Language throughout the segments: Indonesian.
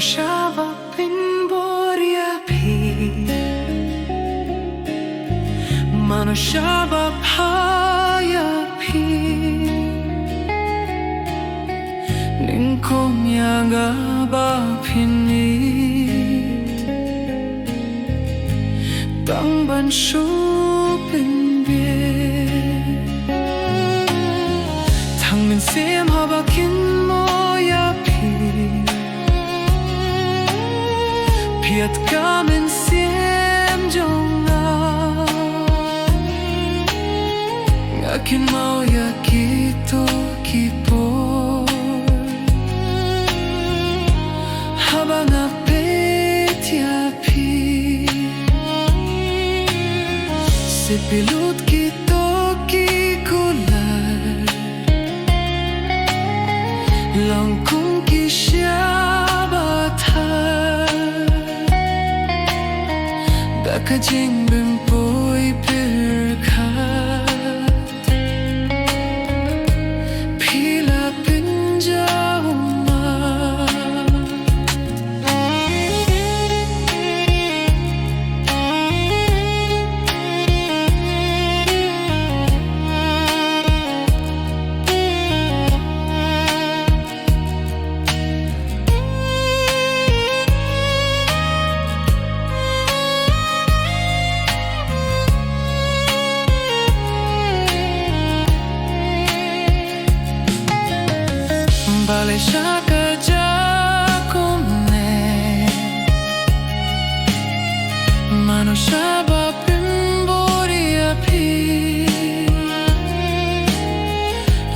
Ba Pynbor IAPHI Mano Ba IAPHI Ningkong yaga ba pini Tang ban shu PYNBOR Thang min sim haba kin mo IAPHI Piat ka min sim jong na Ngakin mau ya kito kipor Haba nga pet IAPHI Sepilut kito kikular Langkung kisyabatar Baka jingbim boy berkat Pila pinjau Bale SHA kerja kumne Mano Ba Pynbor IAPHI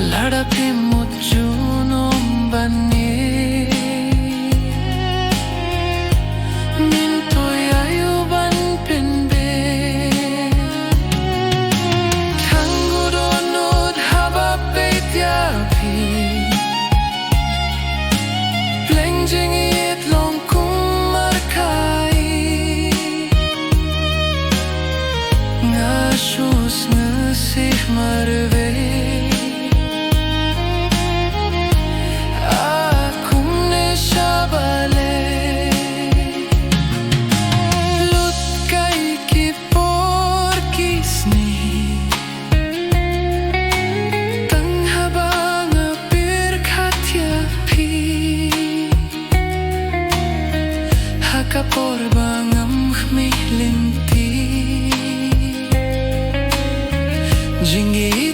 Lada pimut junom bani Minto yayuban pinbe Tanggudonod haba pet IAPHI Jingieit longkung markai sngewsih marve Akung ne shabale Lut kai kipor kisni Tang haba nga birkat IAPHI Kapor bangam mi linti Jingieit